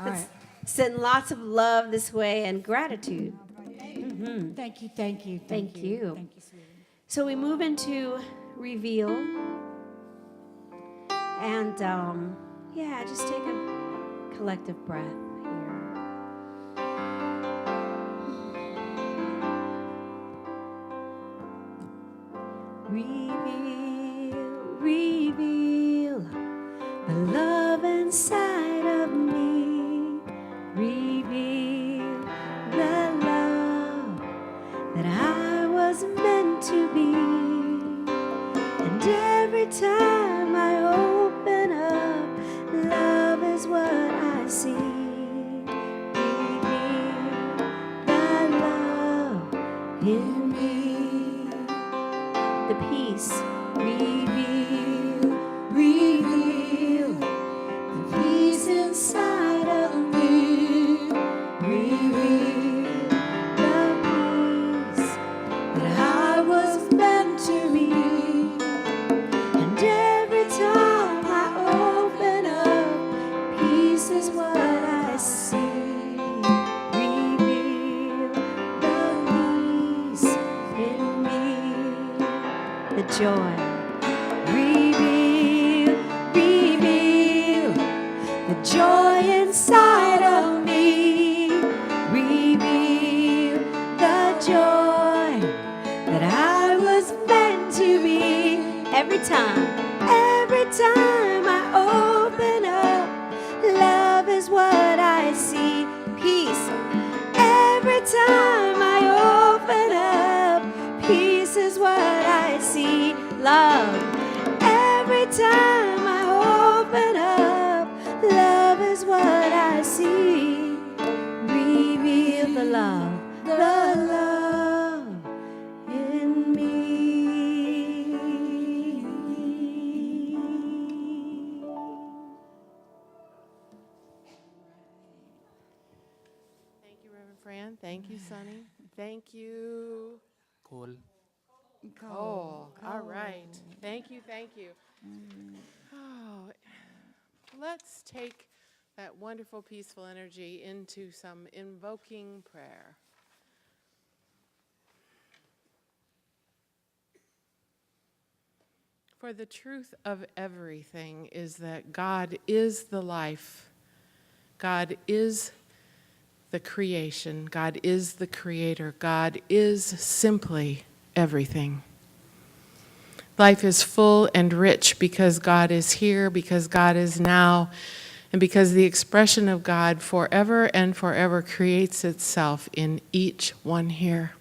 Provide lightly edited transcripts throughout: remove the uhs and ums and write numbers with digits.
All right. Send lots of love this way and gratitude. Thank you, thank you, Thank you. Thank you, sweetie. So we move into reveal. And yeah, just take a collective breath here. Reveal the love inside of me. Reveal the love that I was meant to be. And every time I open up, love is what I see. Reveal the love in me. The peace. Reveal the peace inside of me. Reveal the peace that I was meant to be. And every time I open up, peace is what I see. Reveal the peace in me. The joy. Reveal the joy inside of me. Reveal the joy that I was meant to be. Every time I open up, love is what I see. Peace. Every time I open up, peace is what I see. Love. Every time I open up, love is what I see. Reveal the love in me. Thank you, Reverend Fran. Thank you, Sonny. Thank you. Cool. Oh, all right. Thank you, thank you. Oh, let's take that wonderful, peaceful energy into some invoking prayer. For the truth of everything is that God is the life. God is the creation. God is the creator. God is simply everything. Life is full and rich because God is here, because God is now, and because the expression of God forever and forever creates itself in each one here.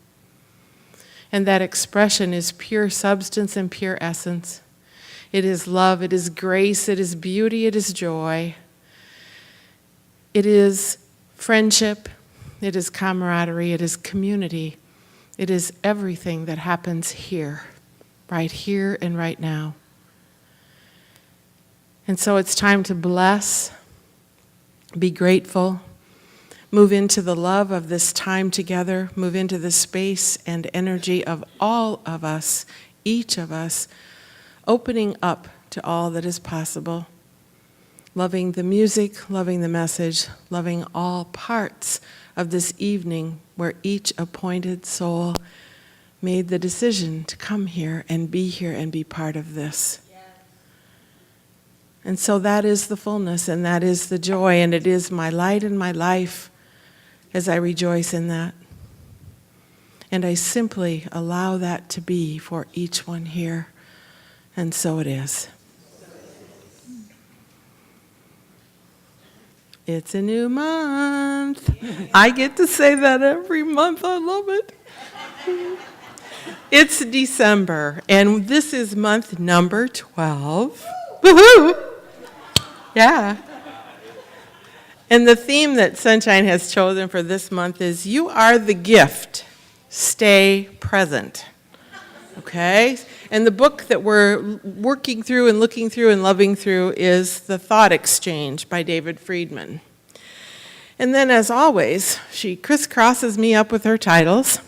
And that expression is pure substance and pure essence. It is love, it is grace, it is beauty, it is joy. It is friendship, it is camaraderie, it is community. It is everything that happens here and right now. And so it's time to bless, be grateful, move into the love of this time together, move into the space and energy of all of us, each of us, opening up to all that is possible, loving the music, loving the message, loving all parts of this evening where each appointed soul made the decision to come here and be part of this. Yes. And so that is the fullness and that is the joy, and it is my light and my life as I rejoice in that. And I simply allow that to be for each one here. And so it is. It's a new month. I get to say that every month. I love it. It's December, and this is month number 12. Woohoo! Yeah. And the theme that Sunshine has chosen for this month is You Are the Gift. Stay present. Okay? And the book that we're working through and looking through and loving through is The Thought Exchange by David Friedman. And then, as always, she crisscrosses me up with her titles.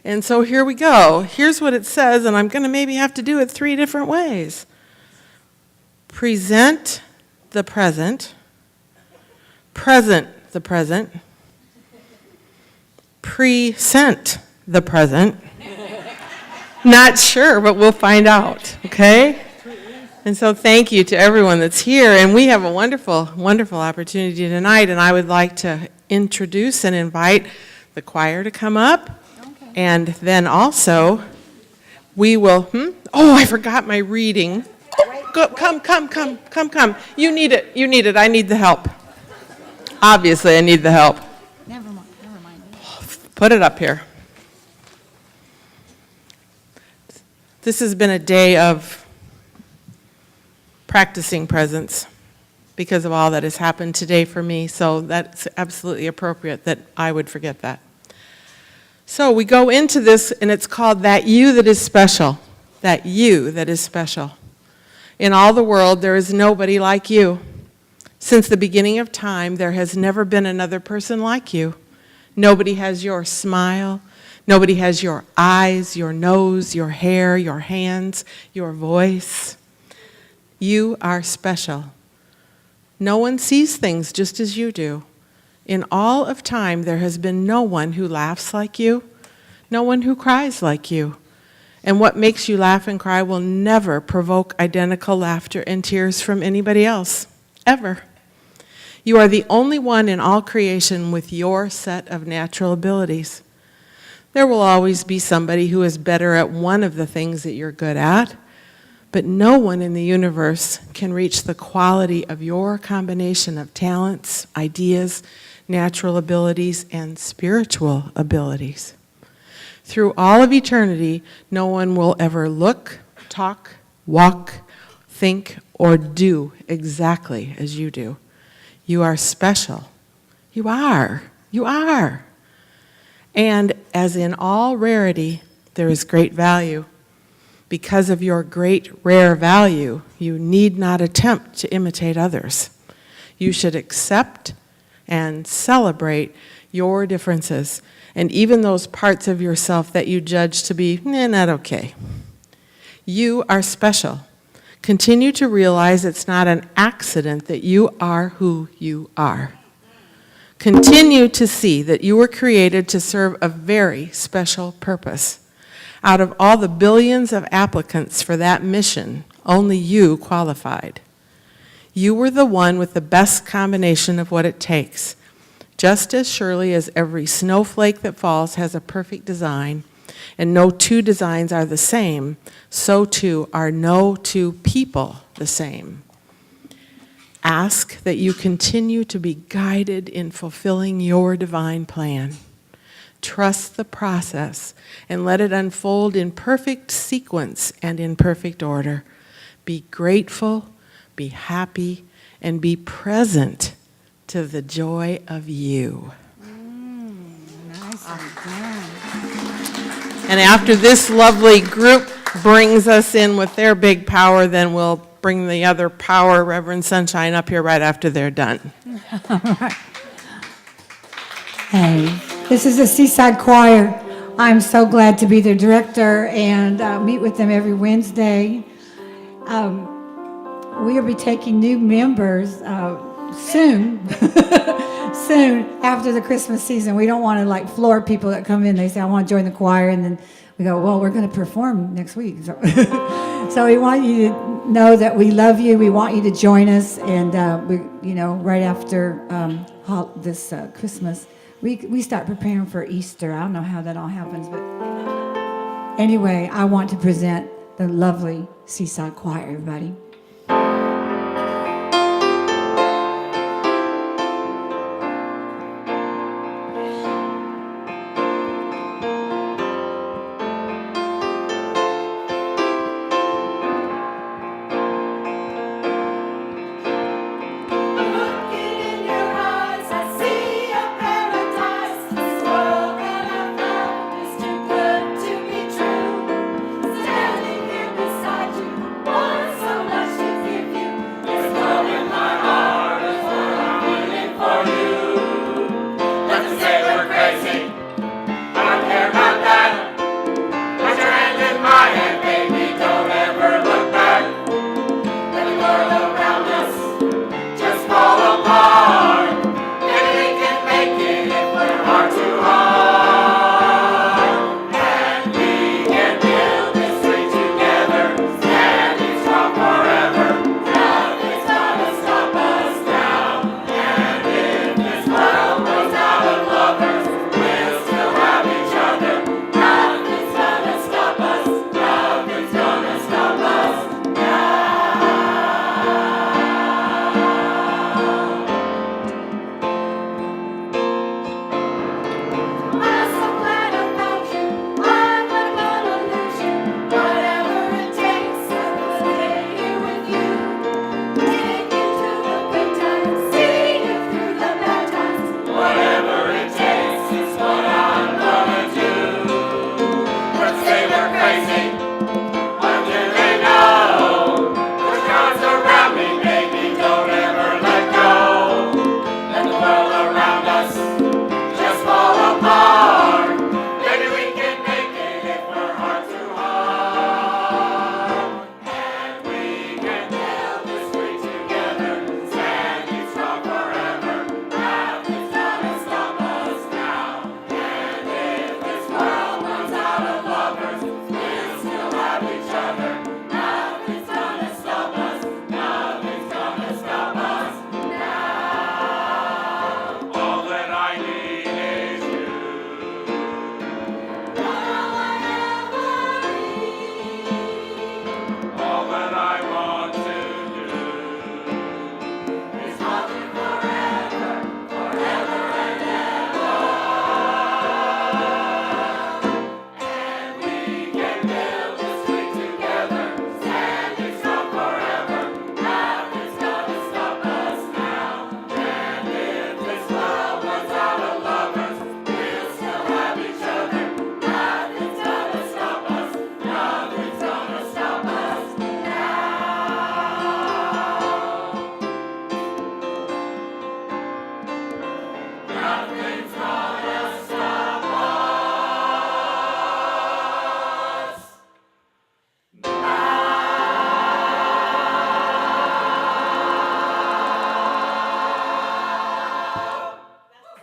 And so here we go. Here's what it says, and I'm going to maybe have to do it 3 different ways. Present the present, present the present, present the present. Not sure, but we'll find out, okay? And so thank you to everyone that's here. And we have a wonderful, wonderful opportunity tonight. And I would like to introduce and invite the choir to come up. Okay. And then also, we will, Oh, I forgot my reading. Go, come. You need it. I need the help. Obviously, I need the help. Never mind. Put it up here. This has been a day of practicing presence because of all that has happened today for me, so that's absolutely appropriate that I would forget that. So we go into this, and it's called That You That Is Special. That You That Is Special. In all the world, there is nobody like you. Since the beginning of time, there has never been another person like you. Nobody has your smile. Nobody has your eyes, your nose, your hair, your hands, your voice. You are special. No one sees things just as you do. In all of time, there has been no one who laughs like you, no one who cries like you. And what makes you laugh and cry will never provoke identical laughter and tears from anybody else, ever. You are the only one in all creation with your set of natural abilities. There will always be somebody who is better at one of the things that you're good at, but no one in the universe can reach the quality of your combination of talents, ideas, natural abilities, and spiritual abilities. Through all of eternity, no one will ever look, talk, walk, think, or do exactly as you do. You are special. You are. You are. And as in all rarity, there is great value. Because of your great rare value, you need not attempt to imitate others. You should accept and celebrate your differences, and even those parts of yourself that you judge to be not okay. You are special. Continue to realize it's not an accident that you are who you are. Continue to see that you were created to serve a very special purpose. Out of all the billions of applicants for that mission, only you qualified. You were the one with the best combination of what it takes. Just as surely as every snowflake that falls has a perfect design, and no two designs are the same, so too are no two people the same. Ask that you continue to be guided in fulfilling your divine plan. Trust the process and let it unfold in perfect sequence and in perfect order. Be grateful, be happy, and be present to the joy of you. Nicely done. And after this lovely group brings us in with their big power, then we'll bring the other power, Reverend Sunshine, up here right after they're done. Hey, this is the Seaside Choir. I'm so glad to be their director and meet with them every Wednesday. We will be taking new members soon. Soon after the Christmas season. We don't want to floor people that come in. They say, I want to join the choir. And then we go, well, we're going to perform next week. So, so we want you to know that we love you. We want you to join us. And, right after this Christmas, we start preparing for Easter. I don't know how that all happens. But anyway, I want to present the lovely Seaside Choir, everybody. So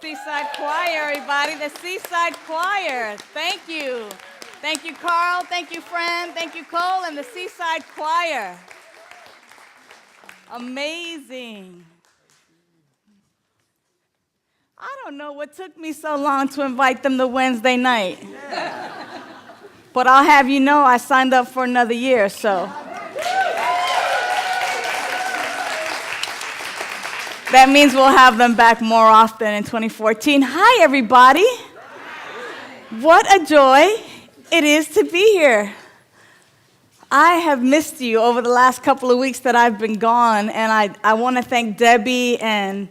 Seaside Choir, everybody, the Seaside Choir. Thank you. Thank you, Carl. Thank you, Fran. Thank you, Cole, and the Seaside Choir. Amazing. I don't know what took me so long to invite them to Wednesday night. But I'll have you know I signed up for another year, so. That means we'll have them back more often in 2014. Hi, everybody. What a joy it is to be here. I have missed you over the last couple of weeks that I've been gone, and I want to thank Debbie and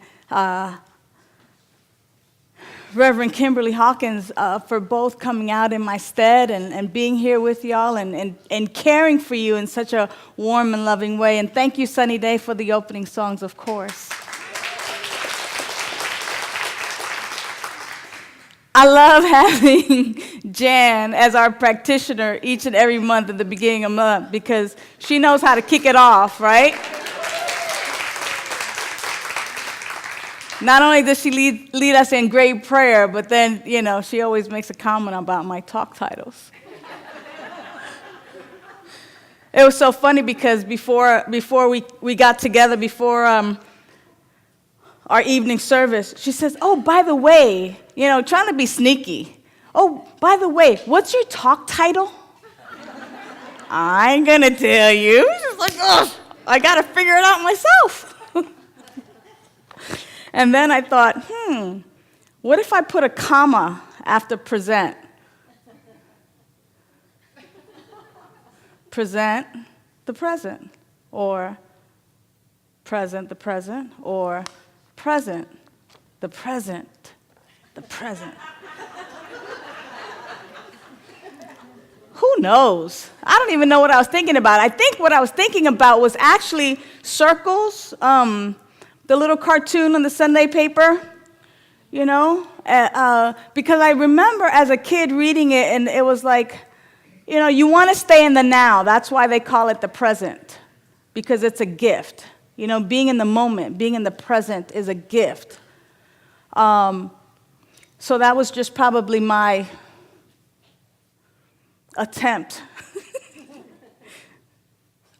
Reverend Kimberly Hawkins for both coming out in my stead and being here with y'all and caring for you in such a warm and loving way. And thank you, Sunny Daye, for the opening songs, of course. I love having Jan as our practitioner each and every month at the beginning of the month because she knows how to kick it off, right? Not only does she lead us in great prayer, but then, she always makes a comment about my talk titles. It was so funny because before we got together, before our evening service, she says, "Oh, by the way," trying to be sneaky. "Oh, by the way, what's your talk title?" I ain't gonna tell you. She's like, "Oh, I gotta figure it out myself." And then I thought, what if I put a comma after present? Present the present, or present the present, or present the present, the present. Who knows? I don't even know what I was thinking about. I think what I was thinking about was actually circles, the little cartoon on the Sunday paper, because I remember as a kid reading it, and it was like, you want to stay in the now. That's why they call it the present, because it's a gift. Being in the moment, being in the present is a gift. So that was just probably my attempt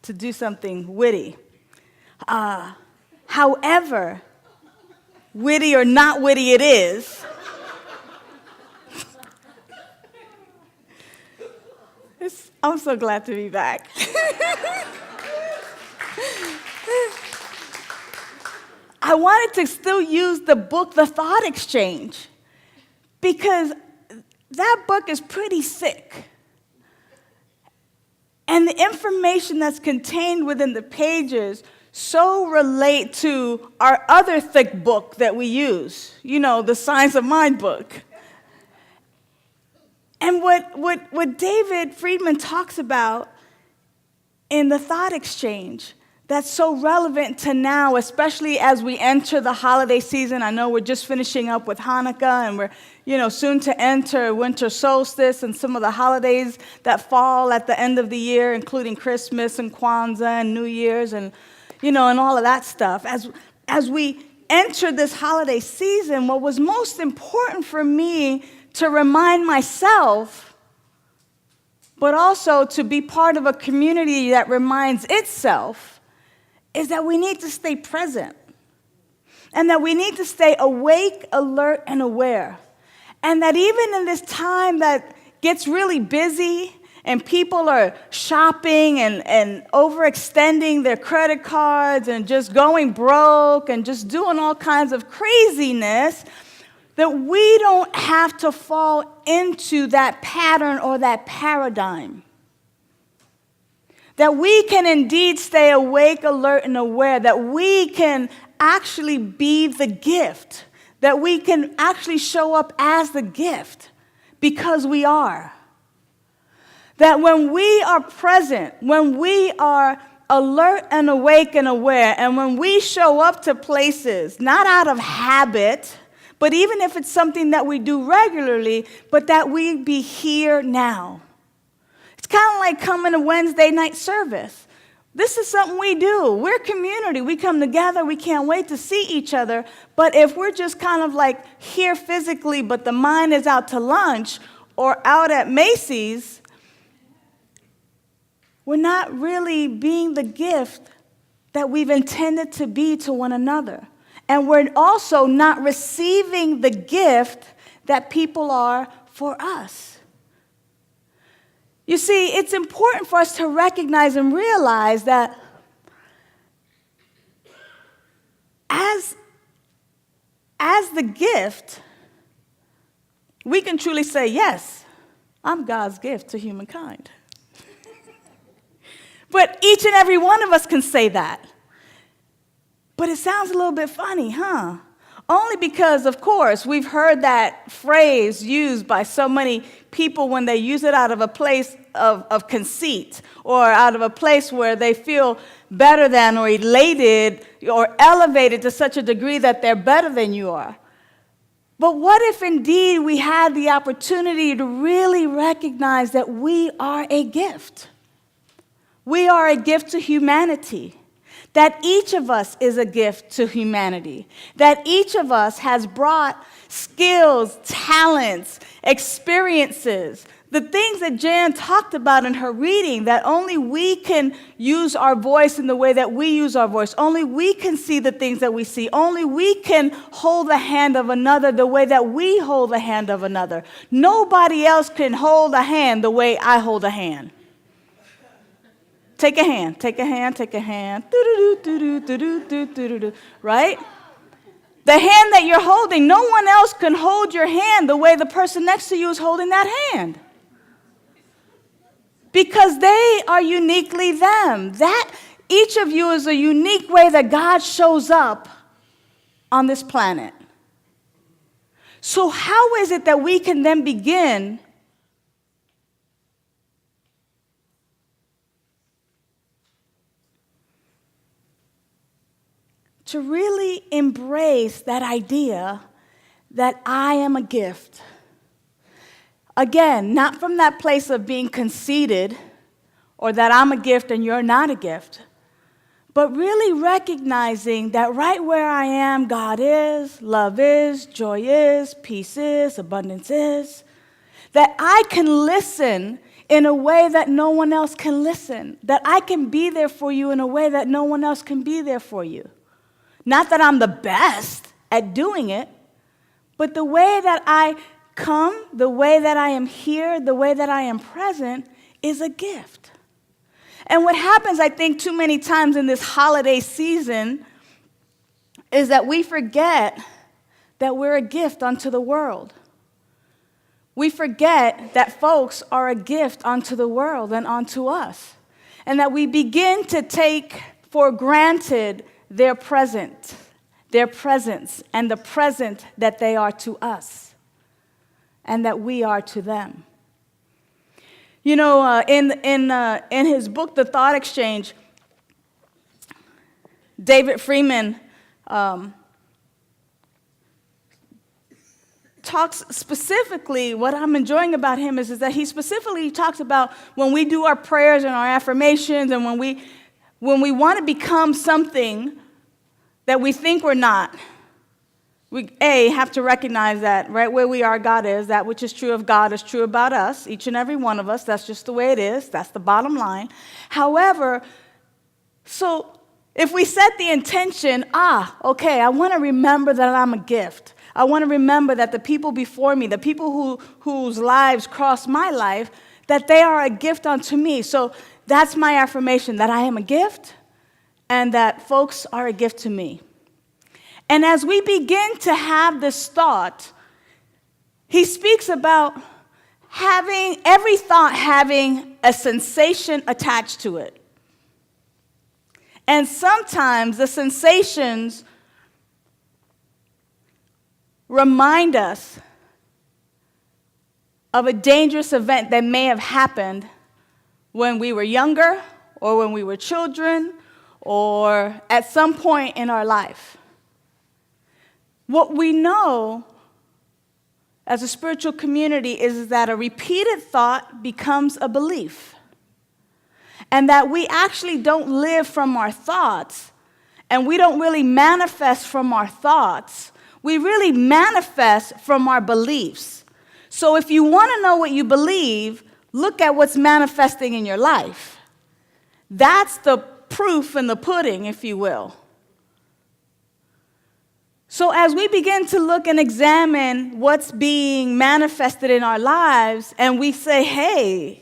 to do something witty. However, witty or not witty it is, I'm so glad to be back. I wanted to still use the book, The Thought Exchange, because that book is pretty thick. And the information that's contained within the pages so relate to our other thick book that we use, the Science of Mind book. And what David Friedman talks about in The Thought Exchange that's so relevant to now, especially as we enter the holiday season. I know we're just finishing up with Hanukkah, and we're, soon to enter winter solstice and some of the holidays that fall at the end of the year, including Christmas and Kwanzaa and New Year's and, and all of that stuff. As we enter this holiday season, what was most important for me to remind myself, but also to be part of a community that reminds itself, is that we need to stay present, and that we need to stay awake, alert, and aware. And that even in this time that gets really busy and people are shopping and overextending their credit cards and just going broke and just doing all kinds of craziness, that we don't have to fall into that pattern or that paradigm. That we can indeed stay awake, alert, and aware. That we can actually be the gift. That we can actually show up as the gift because we are. That when we are present, when we are alert and awake and aware, and when we show up to places, not out of habit, But even if it's something that we do regularly, but that we be here now. It's kind of like coming to Wednesday night service. This is something we do. We're community. We come together. We can't wait to see each other. But if we're just kind of like here physically, but the mind is out to lunch or out at Macy's, we're not really being the gift that we've intended to be to one another. And we're also not receiving the gift that people are for us. You see, it's important for us to recognize and realize that as the gift, we can truly say, yes, I'm God's gift to humankind. But each and every one of us can say that. But it sounds a little bit funny, huh? Only because, of course, we've heard that phrase used by so many people when they use it out of a place of conceit or out of a place where they feel better than or elated or elevated to such a degree that they're better than you are. But what if indeed we had the opportunity to really recognize that we are a gift? We are a gift to humanity. That each of us is a gift to humanity. That each of us has brought skills, talents, experiences, the things that Jan talked about in her reading, that only we can use our voice in the way that we use our voice. Only we can see the things that we see. Only we can hold the hand of another the way that we hold the hand of another. Nobody else can hold a hand the way I hold a hand. Take a hand, take a hand, take a hand. Right? The hand that you're holding, no one else can hold your hand the way the person next to you is holding that hand. Because they are uniquely them. That each of you is a unique way that God shows up on this planet. So how is it that we can then begin to really embrace that idea that I am a gift? Again, not from that place of being conceited or that I'm a gift and you're not a gift, but really recognizing that right where I am, God is, love is, joy is, peace is, abundance is, that I can listen in a way that no one else can listen, that I can be there for you in a way that no one else can be there for you. Not that I'm the best at doing it, but the way that I come, the way that I am here, the way that I am present is a gift. And what happens, I think, too many times in this holiday season is that we forget that we're a gift unto the world. We forget that folks are a gift unto the world and unto us. And that we begin to take for granted their presence, and the present that they are to us, and that we are to them. You know, in his book, The Thought Exchange, David Freeman talks specifically, what I'm enjoying about him is that he specifically talks about when we do our prayers and our affirmations and when we want to become something that we think we're not, we, have to recognize that right where we are, God is. That which is true of God is true about us, each and every one of us. That's just the way it is. That's the bottom line. However, so if we set the intention, okay, I want to remember that I'm a gift. I want to remember that the people before me, the people whose lives cross my life, that they are a gift unto me. So that's my affirmation, that I am a gift and that folks are a gift to me. And as we begin to have this thought, he speaks about every thought having a sensation attached to it. And sometimes the sensations remind us of a dangerous event that may have happened when we were younger or when we were children or at some point in our life. what we know as a spiritual community is that a repeated thought becomes a belief. And that we actually don't live from our thoughts, and we don't really manifest from our thoughts. We really manifest from our beliefs. So if you want to know what you believe, look at what's manifesting in your life. That's the proof in the pudding, if you will. So as we begin to look and examine what's being manifested in our lives, and we say, hey,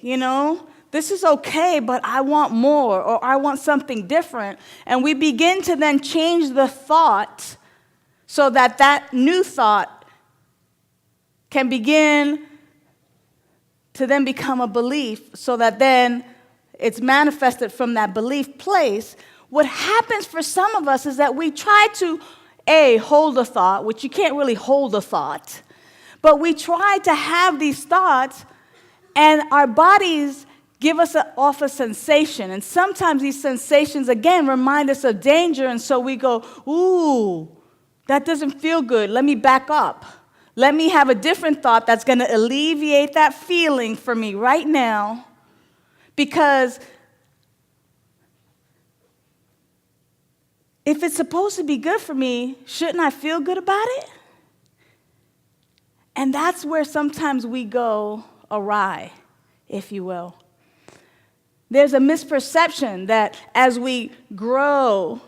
this is okay, but I want more, or I want something different, and we begin to then change the thought so that that new thought can begin to then become a belief, so that then it's manifested from that belief place. What happens for some of us is that we try to hold a thought, which you can't really hold a thought, but we try to have these thoughts, and our bodies give us off a sensation. And sometimes these sensations, again, remind us of danger, and so we go, ooh, that doesn't feel good. Let me back up. Let me have a different thought that's going to alleviate that feeling for me right now, because if it's supposed to be good for me, shouldn't I feel good about it? And that's where sometimes we go awry, if you will. There's a misperception that as we grow,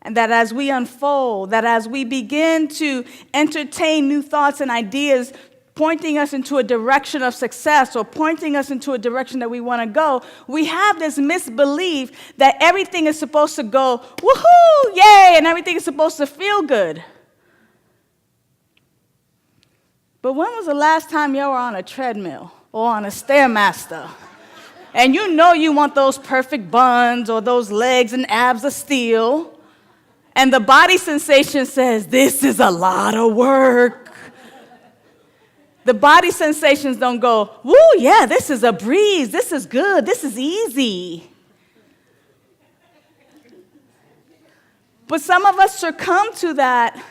and that as we unfold, that as we begin to entertain new thoughts and ideas, pointing us into a direction of success or pointing us into a direction that we want to go, we have this misbelief that everything is supposed to go, woohoo, yay, and everything is supposed to feel good. But when was the last time you were on a treadmill or on a Stairmaster? And you want those perfect buns or those legs and abs of steel, and the body sensation says, this is a lot of work. The body sensations don't go, woo, yeah, this is a breeze, this is good, this is easy. But some of us succumb to that,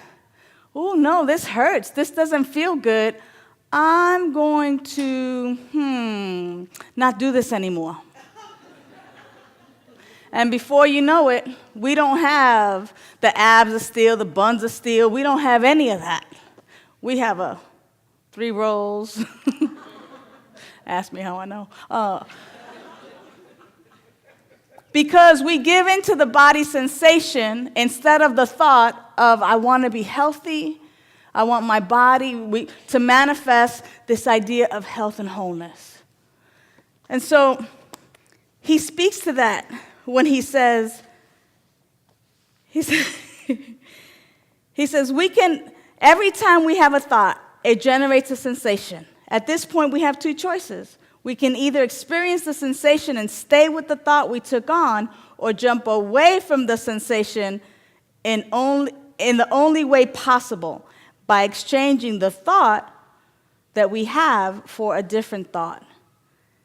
oh no, this hurts, this doesn't feel good. I'm going to, not do this anymore. And before you know it, we don't have the abs of steel, the buns of steel. We don't have any of that. We have 3 rolls. Ask me how I know. Because we give into the body sensation instead of the thought of, I want to be healthy. I want my body to manifest this idea of health and wholeness. And so he speaks to that when he says, he says, we can, every time we have a thought, it generates a sensation. At this point, we have 2 choices. We can either experience the sensation and stay with the thought we took on, or jump away from the sensation in the only way possible, by exchanging the thought that we have for a different thought.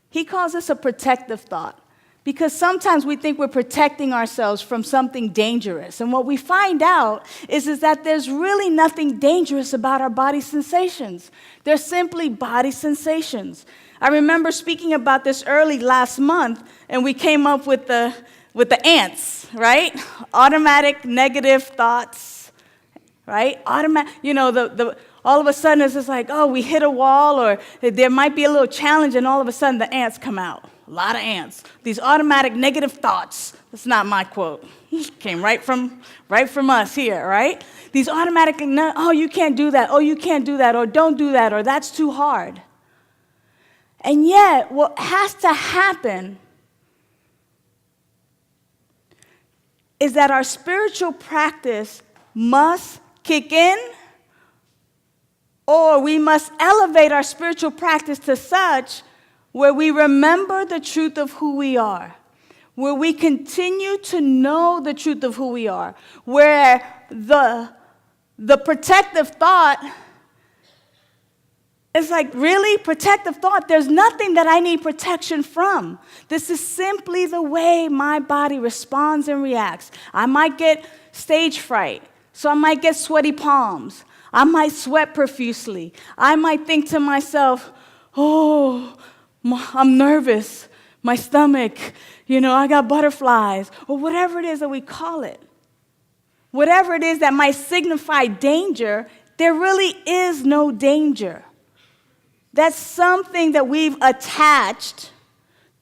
He calls this a protective thought, because sometimes we think we're protecting ourselves from something dangerous. And what we find out is that there's really nothing dangerous about our body sensations. They're simply body sensations. I remember speaking about this early last month, and we came up with the ants, right? Automatic negative thoughts. Right? All of a sudden it's just like, oh, we hit a wall, or there might be a little challenge, and all of a sudden the ants come out. A lot of ants. These automatic negative thoughts. That's not my quote. Came right from us here, right? These automatic, oh, you can't do that. Oh, you can't do that. Or don't do that. Or that's too hard. And yet, what has to happen is that our spiritual practice must kick in, or we must elevate our spiritual practice to such where we remember the truth of who we are, where we continue to know the truth of who we are, where the protective thought is like, really? Protective thought? There's nothing that I need protection from. This is simply the way my body responds and reacts. I might get stage fright. So I might get sweaty palms. I might sweat profusely. I might think to myself, oh, I'm nervous. My stomach, I got butterflies, or whatever it is that we call it. Whatever it is that might signify danger, there really is no danger. That's something that we've attached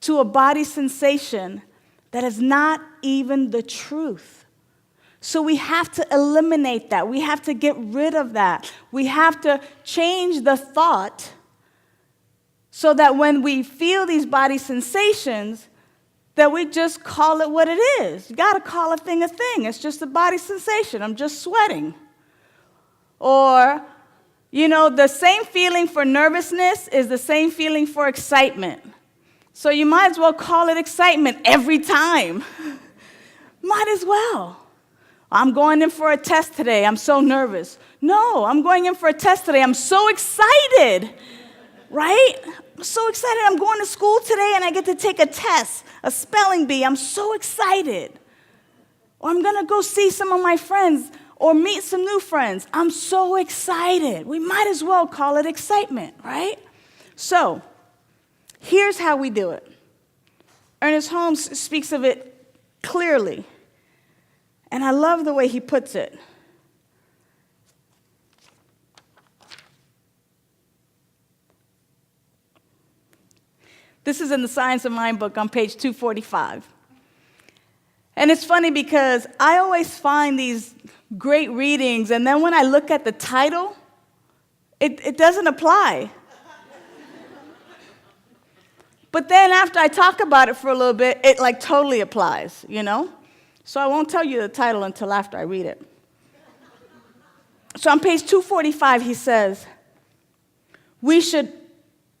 to a body sensation that is not even the truth. So we have to eliminate that. We have to get rid of that. We have to change the thought so that when we feel these body sensations, that we just call it what it is. You got to call a thing. It's just a body sensation. I'm just sweating. Or, the same feeling for nervousness is the same feeling for excitement. So you might as well call it excitement every time. Might as well. I'm going in for a test today. I'm so nervous. No, I'm going in for a test today. I'm so excited. Right? I'm so excited. I'm going to school today and I get to take a test, a spelling bee. I'm so excited. Or I'm going to go see some of my friends or meet some new friends. I'm so excited. We might as well call it excitement, right? So, here's how we do it. Ernest Holmes speaks of it clearly. And I love the way he puts it. This is in the Science of Mind book on page 245. And it's funny because I always find these great readings, and then when I look at the title, it doesn't apply. But then after I talk about it for a little bit, it totally applies, So I won't tell you the title until after I read it. So on page 245, he says, we should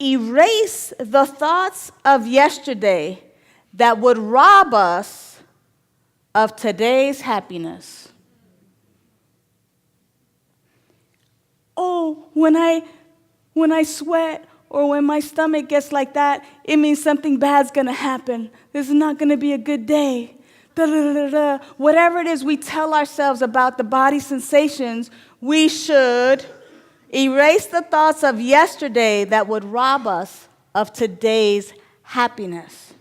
erase the thoughts of yesterday that would rob us of today's happiness. Oh, when I sweat or when my stomach gets like that, it means something bad's going to happen. This is not going to be a good day. Da, da, da, da. Whatever it is we tell ourselves about the body sensations, we should erase the thoughts of yesterday that would rob us of today's happiness.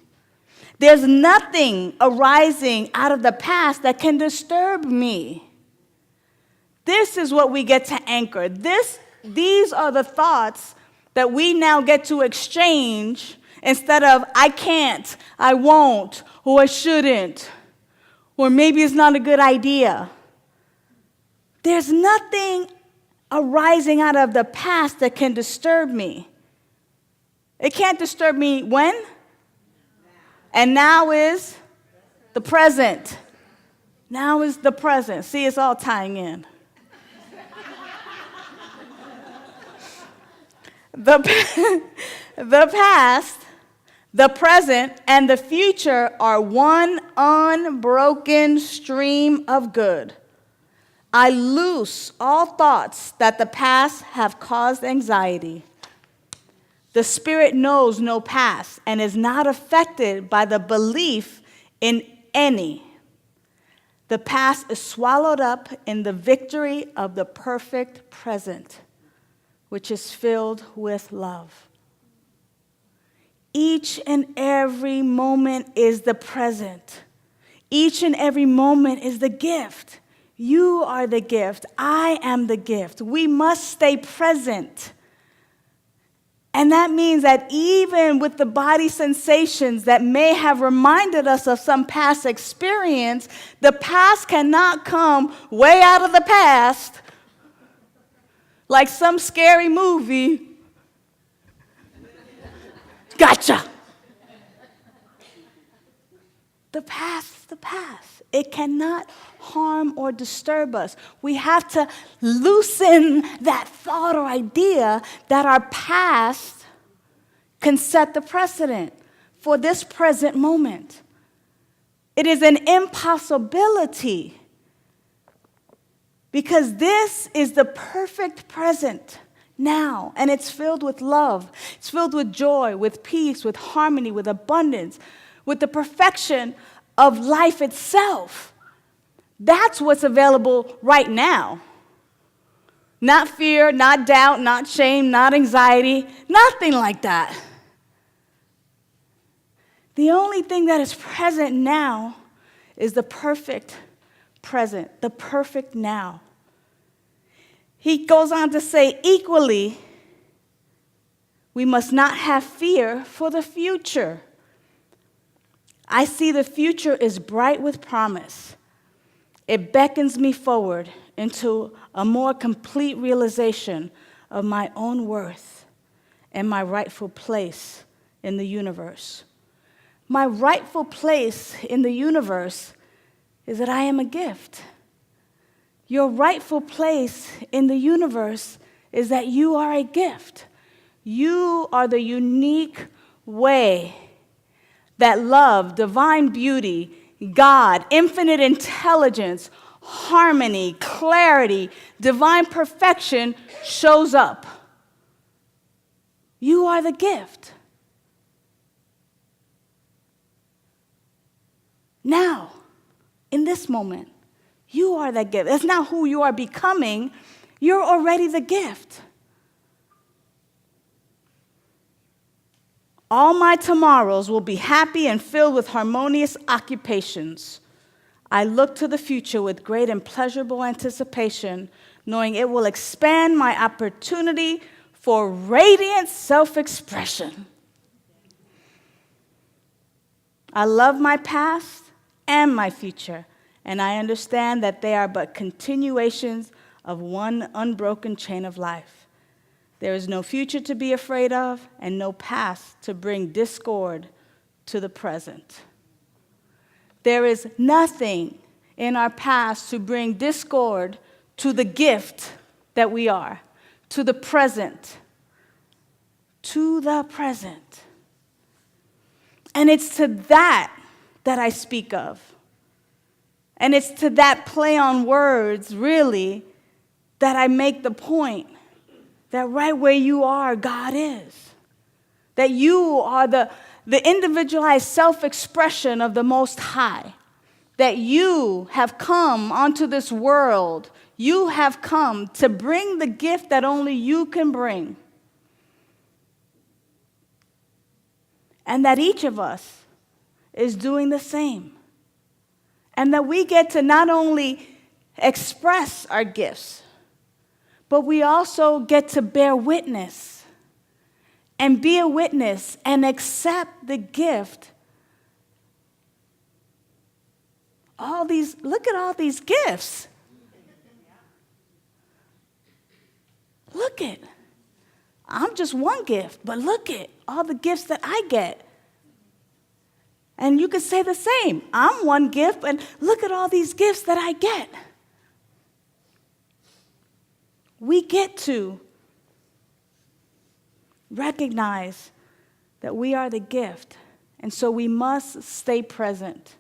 There's nothing arising out of the past that can disturb me. This is what we get to anchor. These are the thoughts that we now get to exchange instead of I can't, I won't, or I shouldn't, or maybe it's not a good idea. There's nothing arising out of the past that can disturb me. It can't disturb me when? And now is the present. Now is the present. See, it's all tying in. The past, the present, and the future are one unbroken stream of good. I loose all thoughts that the past have caused anxiety. The spirit knows no past and is not affected by the belief in any. The past is swallowed up in the victory of the perfect present, which is filled with love. Each and every moment is the present. Each and every moment is the gift. You are the gift. I am the gift. We must stay present. And that means that even with the body sensations that may have reminded us of some past experience, the past cannot come way out of the past like some scary movie. Gotcha. The past is the past. It cannot harm or disturb us. We have to loosen that thought or idea that our past can set the precedent for this present moment. It is an impossibility because this is the perfect present now, and it's filled with love. It's filled with joy, with peace, with harmony, with abundance, with the perfection of life itself. That's what's available right now. Not fear, not doubt, not shame, not anxiety, nothing like that. The only thing that is present now is the perfect present, the perfect now. He goes on to say, equally, we must not have fear for the future. I see the future is bright with promise. It beckons me forward into a more complete realization of my own worth and my rightful place in the universe. My rightful place in the universe is that I am a gift. Your rightful place in the universe is that you are a gift. You are the unique way that love, divine beauty, God, infinite intelligence, harmony, clarity, divine perfection shows up. You are the gift. Now, in this moment, you are that gift. That's not who you are becoming. You're already the gift. All my tomorrows will be happy and filled with harmonious occupations. I look to the future with great and pleasurable anticipation, knowing it will expand my opportunity for radiant self-expression. I love my past and my future, and I understand that they are but continuations of one unbroken chain of life. There is no future to be afraid of, and no past to bring discord to the present. There is nothing in our past to bring discord to the gift that we are, to the present. To the present. And it's to that I speak of. And it's to that play on words, really, that I make the point that right where you are, God is. That you are the individualized self-expression of the Most High. That you have come onto this world. You have come to bring the gift that only you can bring. And that each of us is doing the same. And that we get to not only express our gifts, but we also get to bear witness and be a witness and accept the gift. Look at all these gifts. Look at, I'm just one gift, but look at all the gifts that I get. And you could say the same. I'm one gift, and look at all these gifts that I get. We get to recognize that we are the gift, and so we must stay present.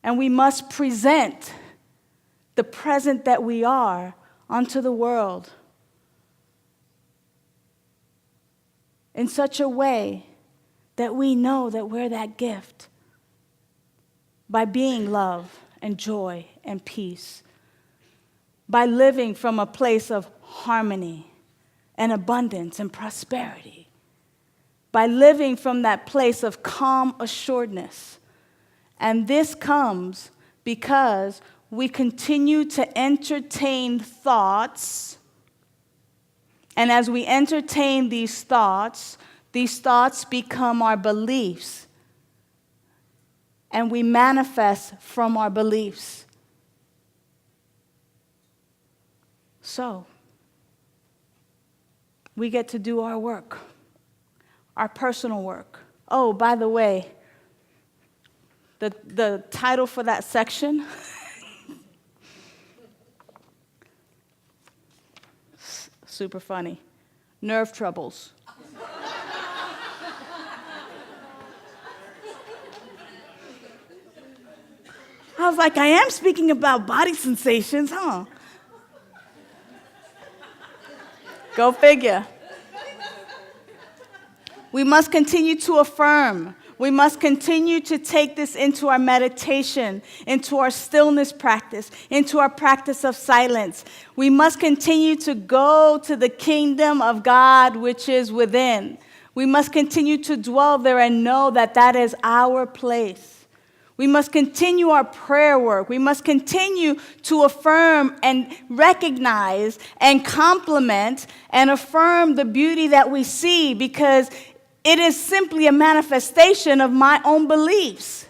And we must present the present that we are unto the world in such a way that we know that we're that gift by being love and joy and peace, by living from a place of harmony and abundance and prosperity, by living from that place of calm assuredness. And this comes because we continue to entertain thoughts, and as we entertain these thoughts become our beliefs, and we manifest from our beliefs. So, we get to do our work, our personal work. Oh, by the way, the title for that section, super funny, nerve troubles. I was like, I am speaking about body sensations, huh? Go figure. We must continue to affirm, We must continue to take this into our meditation, into our stillness practice, into our practice of silence. We must continue to go to the kingdom of God which is within. We must continue to dwell there and know that that is our place. We must continue our prayer work. We must continue to affirm and recognize and compliment and affirm the beauty that we see, because it is simply a manifestation of my own beliefs.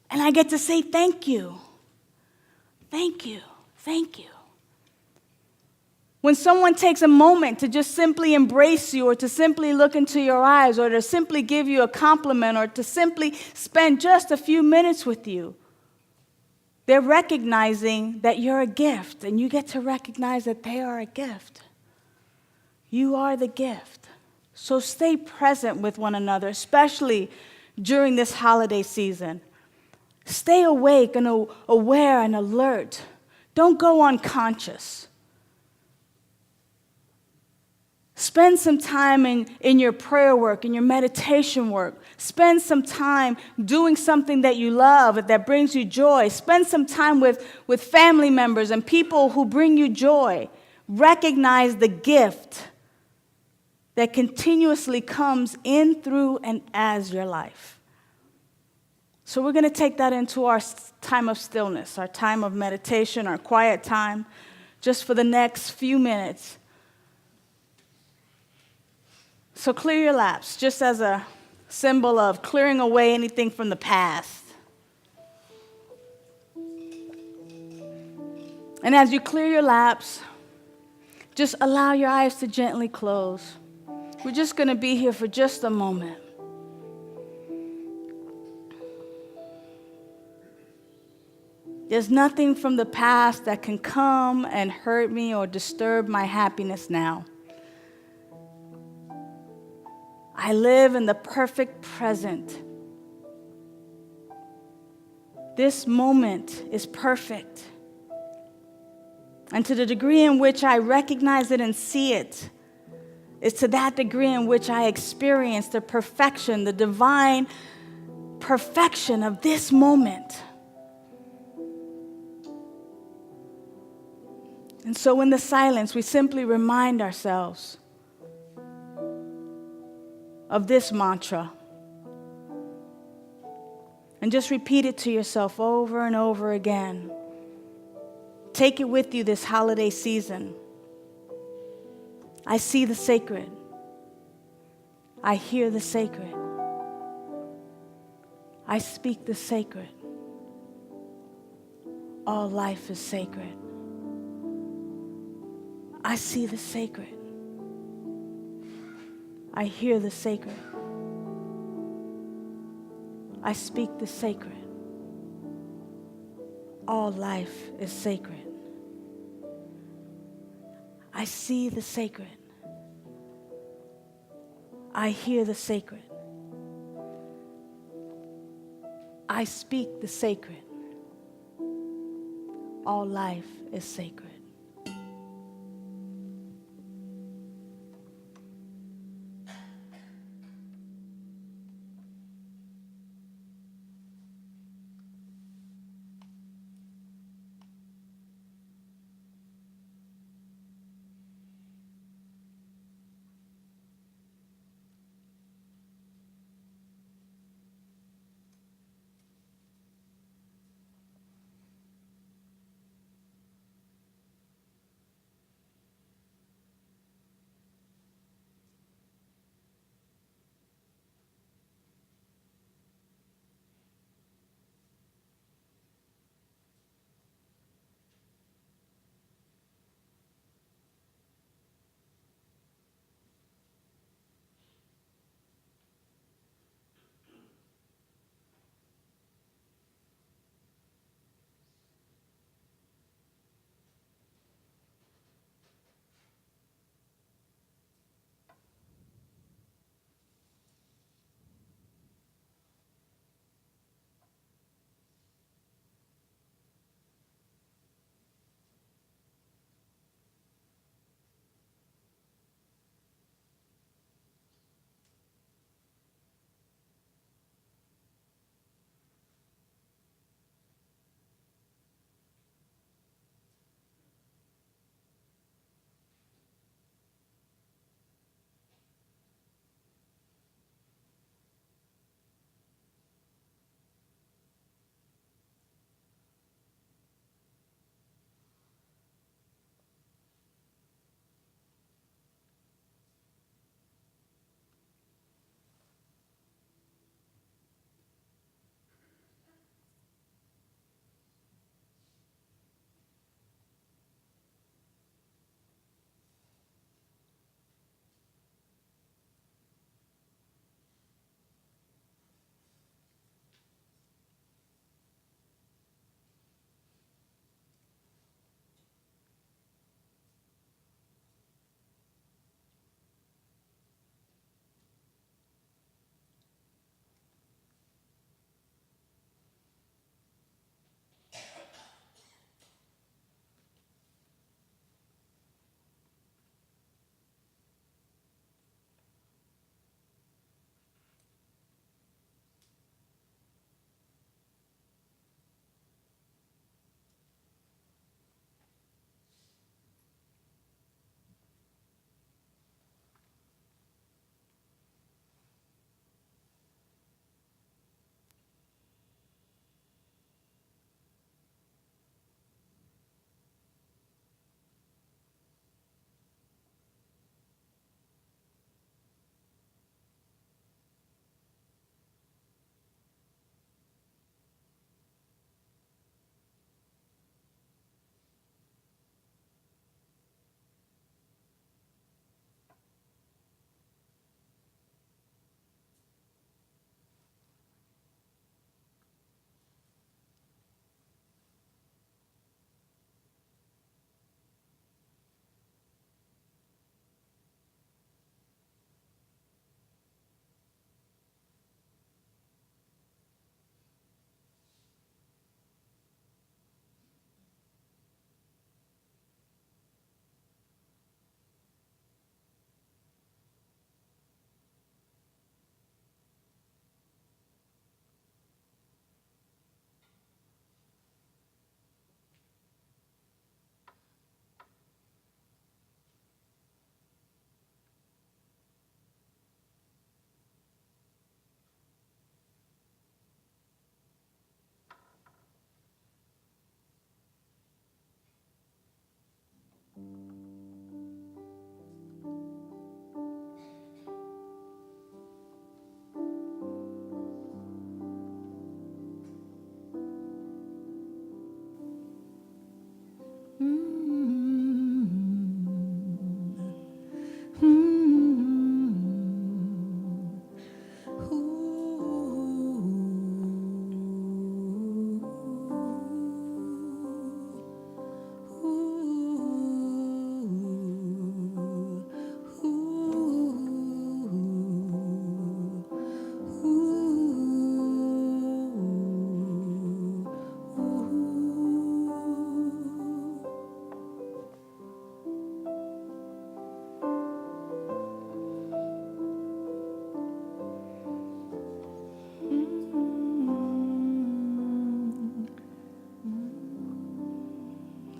And I get to say thank you. Thank you. Thank you. When someone takes a moment to just simply embrace you, or to simply look into your eyes, or to simply give you a compliment, or to simply spend just a few minutes with you, they're recognizing that you're a gift, and you get to recognize that they are a gift. You are the gift. So stay present with one another, especially during this holiday season. Stay awake and aware and alert. Don't go unconscious. Spend some time in your prayer work, in your meditation work. Spend some time doing something that you love, that brings you joy. Spend some time with family members and people who bring you joy. Recognize the gift that continuously comes in, through, and as your life. So we're going to take that into our time of stillness, our time of meditation, our quiet time, just for the next few minutes. So clear your laps, just as a symbol of clearing away anything from the past. And as you clear your laps, just allow your eyes to gently close. We're just going to be here for just a moment. There's nothing from the past that can come and hurt me or disturb my happiness now. I live in the perfect present. This moment is perfect. And to the degree in which I recognize it and see it, is to that degree in which I experience the perfection, the divine perfection of this moment. And so in the silence, we simply remind ourselves of this mantra. And just repeat it to yourself over and over again. Take it with you this holiday season. I see the sacred. I hear the sacred. I speak the sacred. All life is sacred. I see the sacred. I hear the sacred. I speak the sacred. All life is sacred. I see the sacred. I hear the sacred. I speak the sacred. All life is sacred.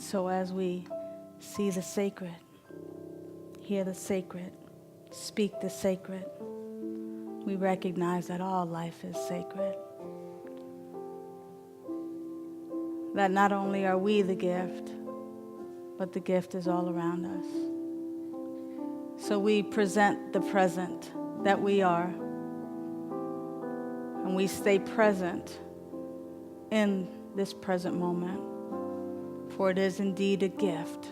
so as we see the sacred, hear the sacred, speak the sacred, we recognize that all life is sacred. That not only are we the gift, but the gift is all around us. So we present the present that we are, and we stay present in this present moment, for it is indeed a gift.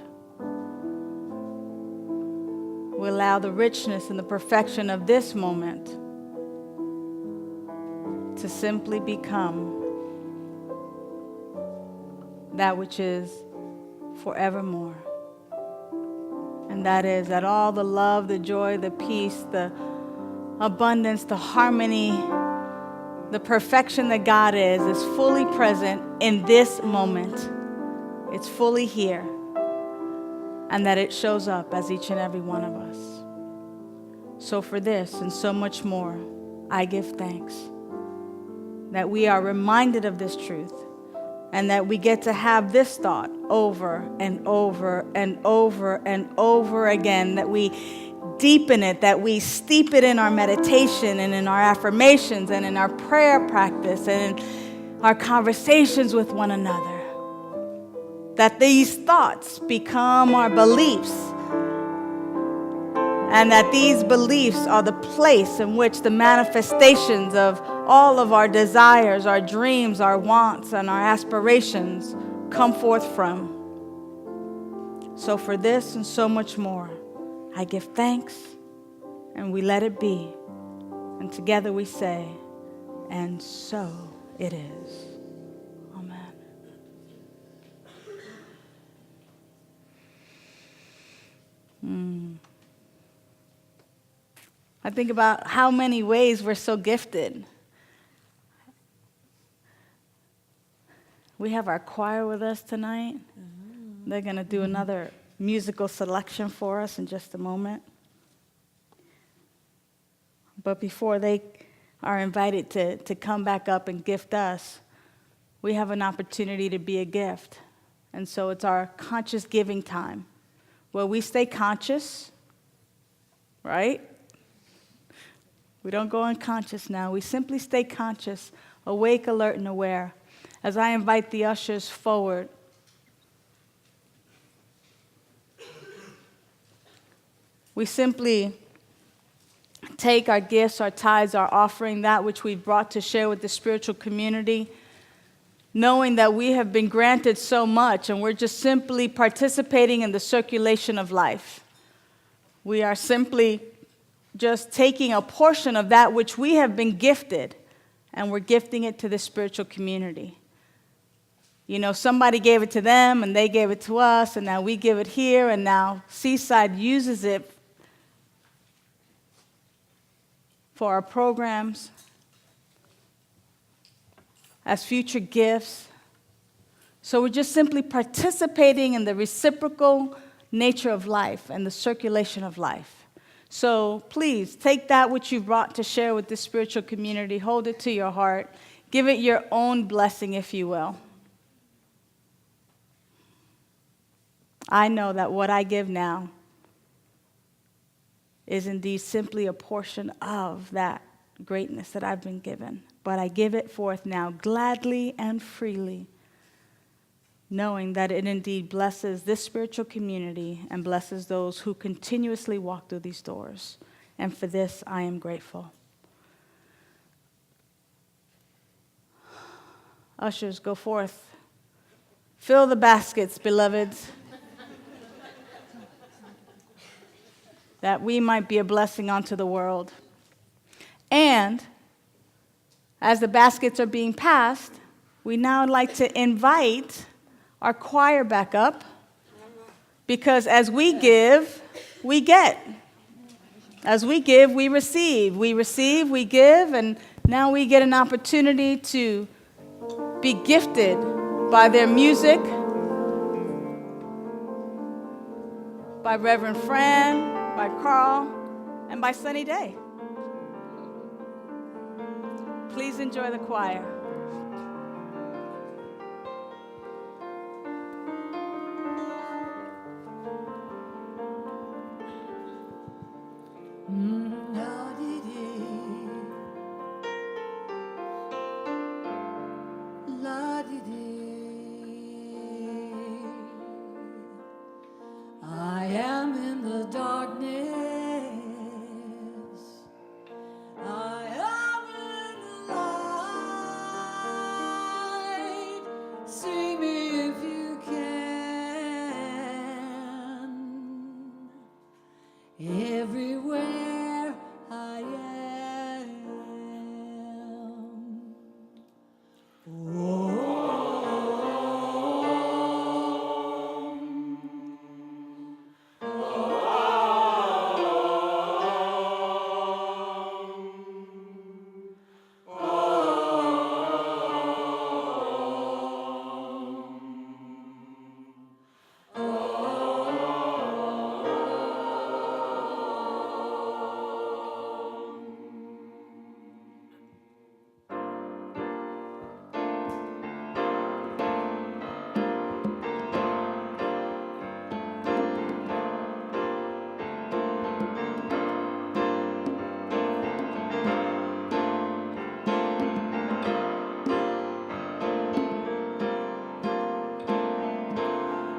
We allow the richness and the perfection of this moment to simply become that which is forevermore. And that is that all the love, the joy, the peace, the abundance, the harmony, the perfection that God is fully present in this moment. It's fully here. And that it shows up as each and every one of us. So for this and so much more, I give thanks that we are reminded of this truth, and that we get to have this thought over and over and over and over again, that we deepen it, that we steep it in our meditation and in our affirmations and in our prayer practice and in our conversations with one another. That these thoughts become our beliefs, and that these beliefs are the place in which the manifestations of all of our desires, our dreams, our wants, and our aspirations come forth from. So for this and so much more, I give thanks, and we let it be. And together we say, and so it is. Amen. I think about how many ways we're so gifted. We have our choir with us tonight. They're going to do another musical selection for us in just a moment. But before they are invited to come back up and gift us, we have an opportunity to be a gift. And so it's our conscious giving time, where we stay conscious, right? We don't go unconscious now. We simply stay conscious, awake, alert, and aware. As I invite the ushers forward, we simply take our gifts, our tithes, our offering, that which we've brought to share with the spiritual community, knowing that we have been granted so much and we're just simply participating in the circulation of life. We are simply just taking a portion of that which we have been gifted, and we're gifting it to the spiritual community. You know, somebody gave it to them, and they gave it to us, and now we give it here, and now Seaside uses it for our programs, as future gifts. So we're just simply participating in the reciprocal nature of life and the circulation of life. So please take that which you brought to share with the spiritual community, hold it to your heart, give it your own blessing, if you will. I know that what I give now is indeed simply a portion of that greatness that I've been given. But I give it forth now gladly and freely, knowing that it indeed blesses this spiritual community and blesses those who continuously walk through these doors. And for this, I am grateful. Ushers, go forth. Fill the baskets, beloveds, that we might be a blessing unto the world. And as the baskets are being passed, we now like to invite our choir back up, because as we give, we get. As we give, we receive. We receive, we give, and now we get an opportunity to be gifted by their music, by Reverend Fran, by Carl, and by Sunny Daye. Please enjoy the choir. La-dee-dee. La-dee-dee. I am in the darkness. I am in the light. See me if you can. Everywhere I am.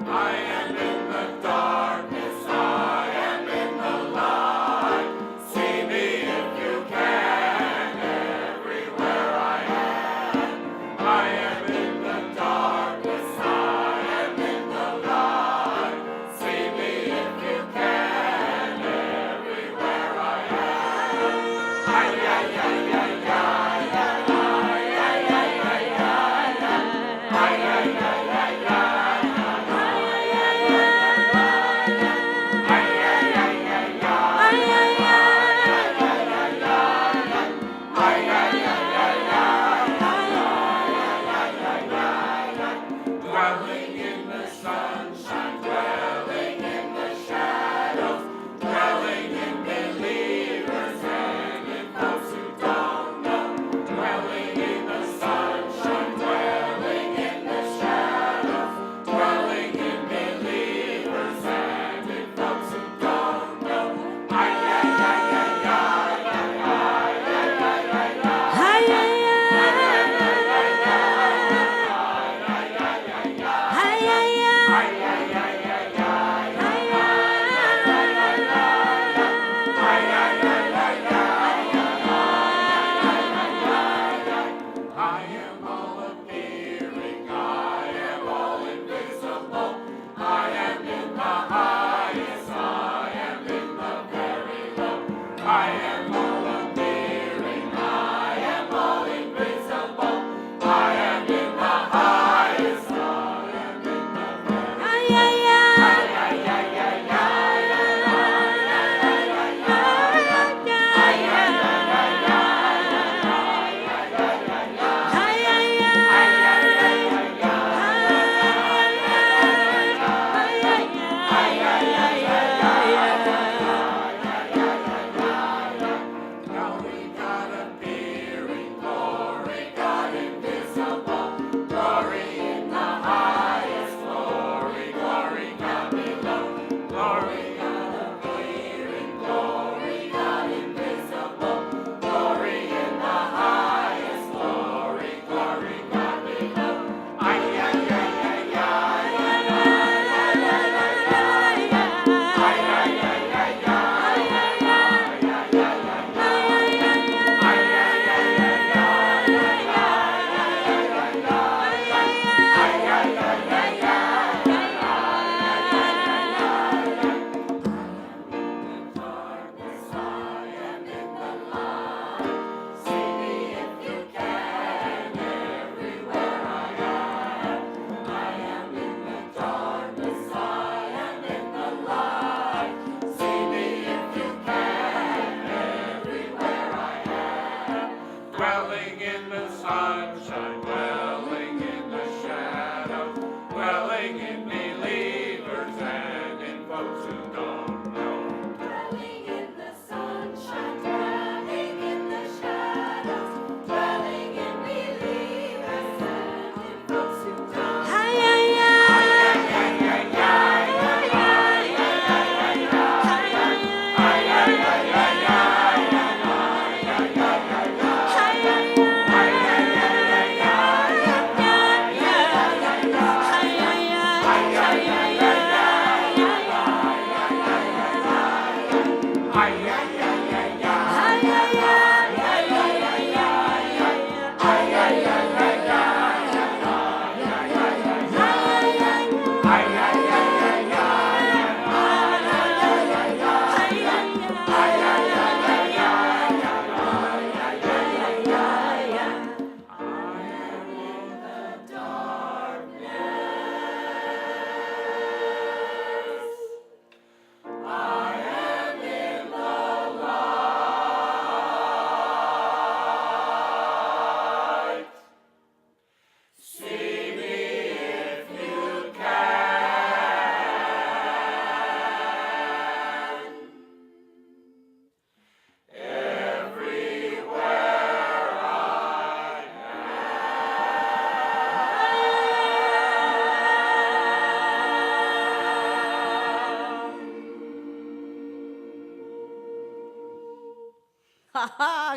I am in the darkness, I am in the light. See me if you can, everywhere I am. I am in the darkness, I am in the light. See me if you can, everywhere I am. Ay, ay, ay, ay, ay, ay, ay, ay, ay, ay, ay, ay, ay, ay, ay. Dwelling in the sunshine, dwelling in the shadows, dwelling in believers and in those who don't.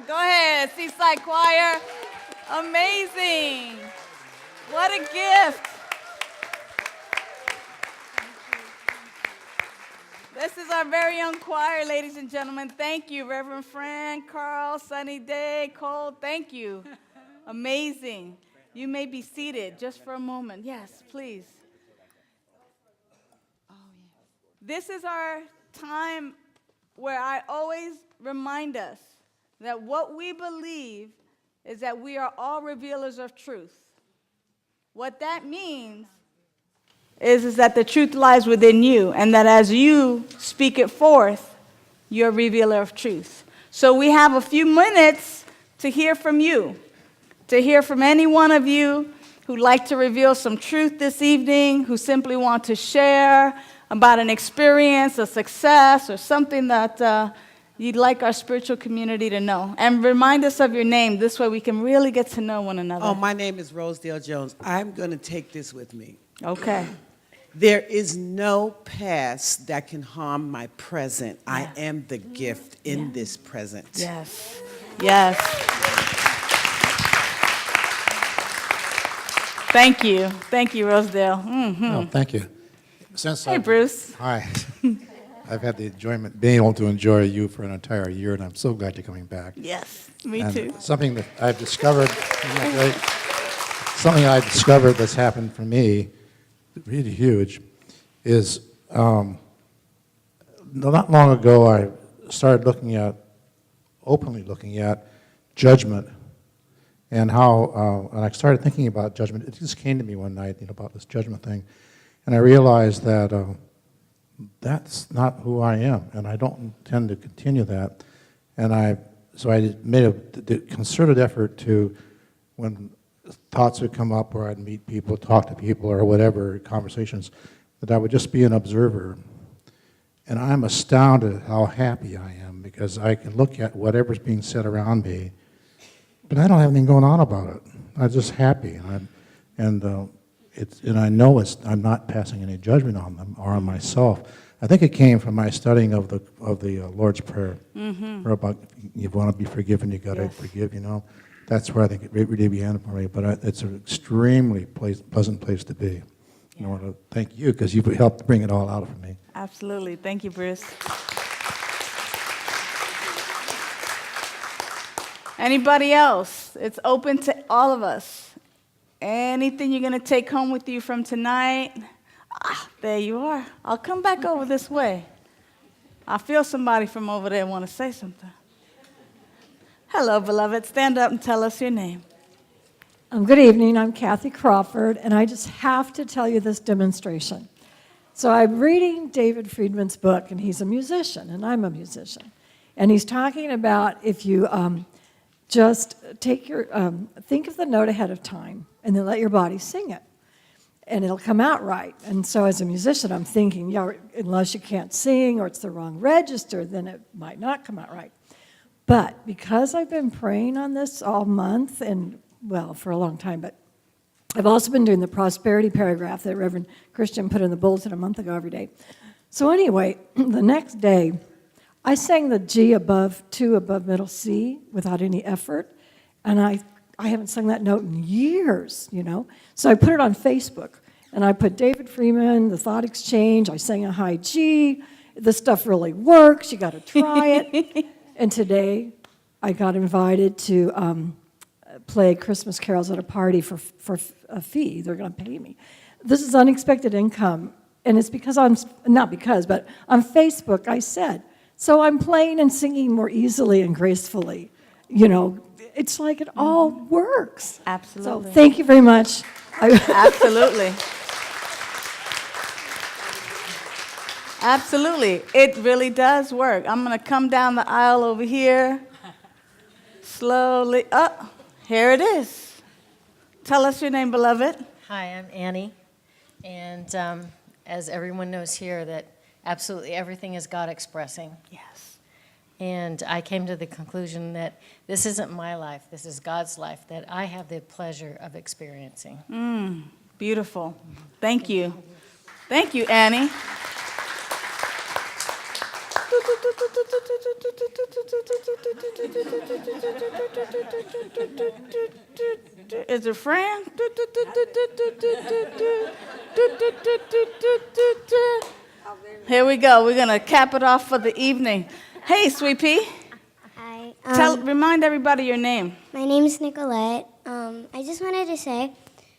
Go ahead, Seaside Choir. Amazing. What a gift. This is our very own choir, ladies and gentlemen. Thank you, Reverend Fran, Carl, Sunny Day, Cole. Thank you. Amazing. You may be seated just for a moment. Yes, please. This is our time where I always remind us that what we believe is that we are all revealers of truth. What that means is that the truth lies within you, and that as you speak it forth, you're a revealer of truth. So we have a few minutes to hear from you, to hear from any one of you who'd like to reveal some truth this evening, who simply want to share about an experience, a success, or something that you'd like our spiritual community to know. And remind us of your name. This way we can really get to know one another. Oh, my name is Rosedale Jones. I'm going to take this with me. Okay. There is no past that can harm my present. I am the gift in this present. Yes. Yes. Thank you. Thank you, Rosedale. Mm-hmm. Oh, thank you. Hey, Bruce. Hi. I've had the enjoyment being able to enjoy you for an entire year, and I'm so glad you're coming back. Yes, me And too. Something that I've discovered, isn't that great? Something I've discovered that's happened for me, really huge, is not long ago I started openly looking at judgment, and how, and I started thinking about judgment. It just came to me one night, about this judgment thing, and I realized that that's not who I am, and I don't intend to continue that. And so I made a concerted effort to, when thoughts would come up, or I'd meet people, talk to people, or whatever, conversations, that I would just be an observer. And I'm astounded how happy I am, because I can look at whatever's being said around me, but I don't have anything going on about it. I'm just happy, and I know I'm not passing any judgment on them or on myself. I think it came from my studying of the Lord's Prayer, or about you want to be forgiven, you got to forgive. That's where I think it really began for me. But it's an extremely pleasant place to be. And I want to thank you, because you've helped bring it all out for me. Absolutely. Thank you, Bruce. Anybody else? It's open to all of us. Anything you're going to take home with you from tonight? There you are. I'll come back over this way. I feel somebody from over there want to say something. Hello, beloved. Stand up and tell us your name. Good evening. I'm Kathy Crawford, and I just have to tell you this demonstration. So I'm reading David Friedman's book, and he's a musician, and I'm a musician. And he's talking about if you just take think of the note ahead of time, and then let your body sing it, and it'll come out right. And so as a musician, I'm thinking, unless you can't sing or it's the wrong register, then it might not come out right. But because I've been praying on this all month, and, for a long time, but I've also been doing the prosperity paragraph that Reverend Christian put in the bulletin a month ago every day. So anyway, the next day, I sang the G above 2 above middle C without any effort, and I haven't sung that note in years, So I put it on Facebook, and I put David Freeman, the Thought Exchange. I sang a high G. this stuff really works. You got to try it. And today, I got invited to play Christmas carols at a party for a fee. They're going to pay me. This is unexpected income, and it's because but on Facebook I said, so I'm playing and singing more easily and gracefully. You know, it's like it all works. Absolutely. So thank you very much. Absolutely. Absolutely. It really does work. I'm going to come down the aisle over here. Slowly. Oh, here it is. Tell us your name, beloved. Hi, I'm Annie, and as everyone knows here, that absolutely everything is God expressing. Yes. And I came to the conclusion that this isn't my life, this is God's life that I have the pleasure of experiencing. Beautiful. Thank you. Thank you, Annie. Is it Fran? Here we go. We're going to cap it off for the evening. Hey, Sweet Pea. Hi. Remind everybody your name. My name is Nicolette. I just wanted to say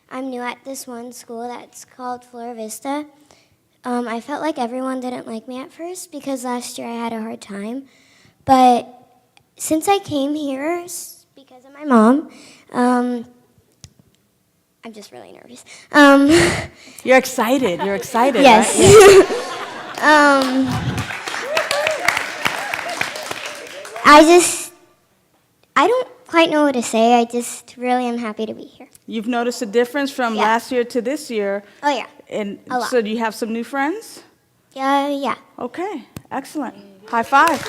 I'm new at this one school that's called Flora Vista. I felt like everyone didn't like me at first because last year I had a hard time. But since I came here, because of my mom, I'm just really nervous. You're excited. You're excited, yes. right? Yes. I don't quite know what to say. I just really am happy to be here. You've noticed a difference from Yeah. last year to this year. Oh, yeah. And A lot. so do you have some new friends? Yeah. Okay, excellent. High five.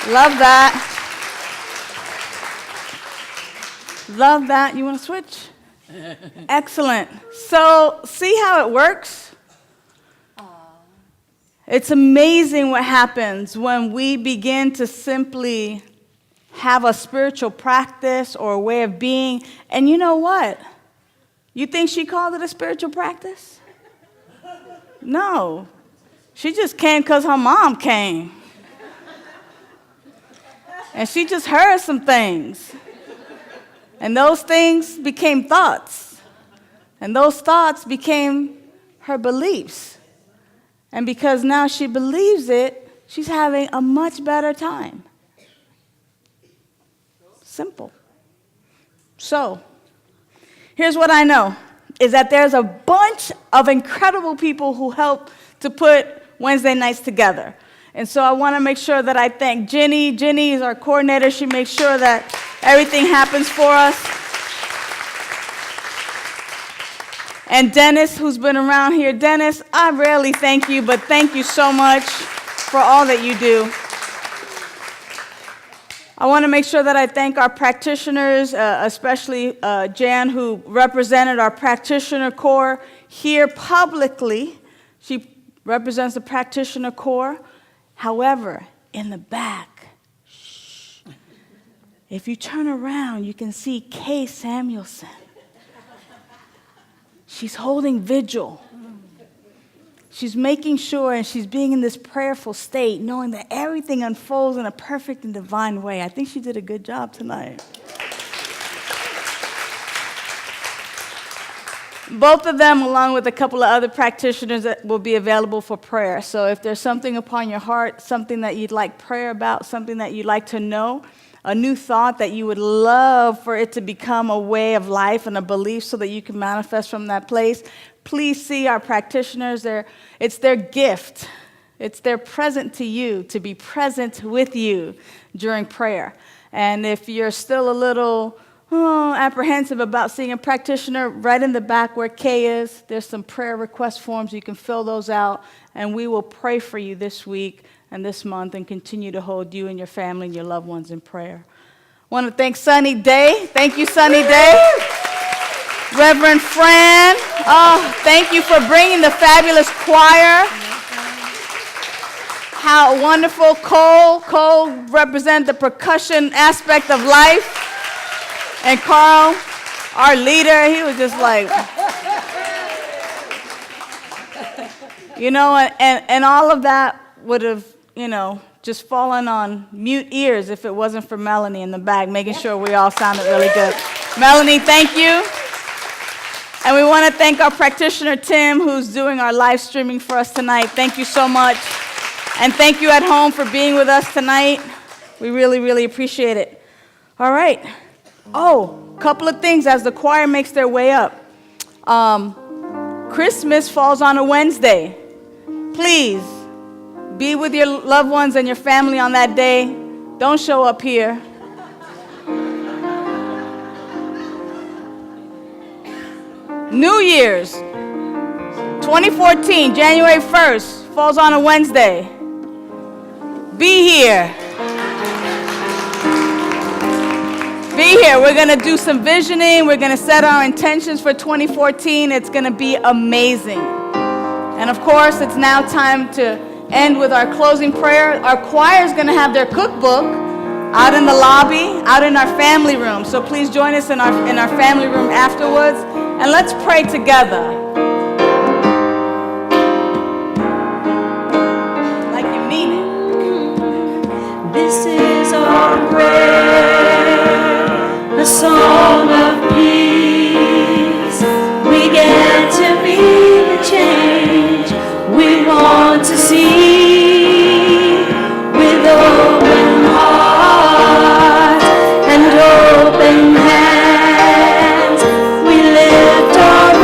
Love that. Love that. You want to switch? Excellent. So, see how it works? It's amazing what happens when we begin to simply have a spiritual practice or a way of being. And you know what? You think she called it a spiritual practice? No. She just came because her mom came. And she just heard some things. And those things became thoughts. And those thoughts became her beliefs. And because now she believes it, she's having a much better time. Simple. So, here's what I know, is that there's a bunch of incredible people who help to put Wednesday nights together. And so I want to make sure that I thank Jenny. Jenny is our coordinator. She makes sure that everything happens for us. And Dennis, who's been around here. Dennis, I rarely thank you, but thank you so much for all that you do. I want to make sure that I thank our practitioners, especially Jan, who represented our practitioner corps here publicly. She represents the practitioner corps. However, in the back, if you turn around, you can see Kay Samuelson. She's holding vigil. She's making sure, and she's being in this prayerful state, knowing that everything unfolds in a perfect and divine way. I think she did a good job tonight. Both of them, along with a couple of other practitioners, that will be available for prayer. So if there's something upon your heart, something that you'd like prayer about, something that you'd like to know, a new thought that you would love for it to become a way of life and a belief so that you can manifest from that place, please see our practitioners. It's their gift. It's their present to you, to be present with you during prayer. And if you're still a little apprehensive about seeing a practitioner, right in the back where Kay is, there's some prayer request forms. You can fill those out, and we will pray for you this week and this month and continue to hold you and your family and your loved ones in prayer. I want to thank Sunny Daye. Thank you, Sunny Daye. Reverend Fran, thank you for bringing the fabulous choir. How wonderful. Cole represents the percussion aspect of life. And Carl, our leader, he was just like, You know, and all of that would have, you know, just fallen on mute ears if it wasn't for Melanie in the back, making sure we all sounded really good. Melanie, thank you. And we want to thank our practitioner, Tim, who's doing our live streaming for us tonight. Thank you so much. And thank you at home for being with us tonight. We really, really appreciate it. All right. Oh, a couple of things as the choir makes their way up. Christmas falls on a Wednesday. Please be with your loved ones and your family on that day. Don't show up here. New Year's 2014, January 1st, falls on a Wednesday. Be here. Be here. We're going to do some visioning. We're going to set our intentions for 2014. It's going to be amazing. And of course, it's now time to end with our closing prayer. Our choir is going to have their cookbook out in the lobby, out in our family room. So please join us in our family room afterwards. And let's pray together. Like you mean it. This is our prayer, a song of peace. We get to be the change we want to see, with open hearts and open hands. We lift our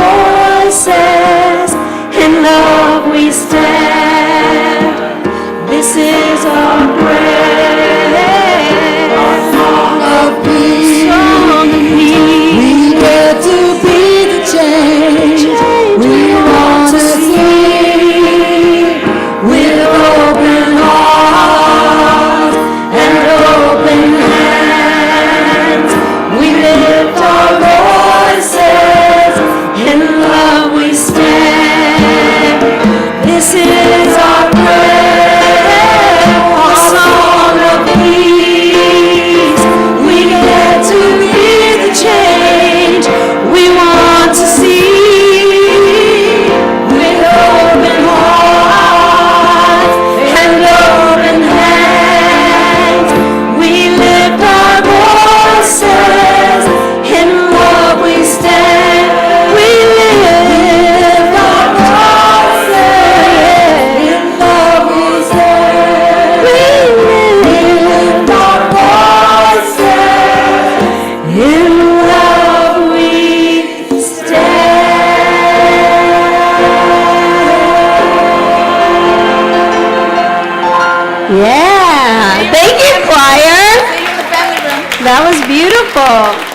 voices, in love we stand. This is our prayer, a song of peace. We get to be the change we want to see, with open hearts and open hands. We lift our voices, in love we stand. This is our prayer, a song of peace. We get to be the change we want to see, with open hearts and open hands. We lift our voices, in love we stand. We lift our voices, in love we stand. We lift our voices, in love we stand. Yeah, thank you, choir. See you in the family room. That was beautiful.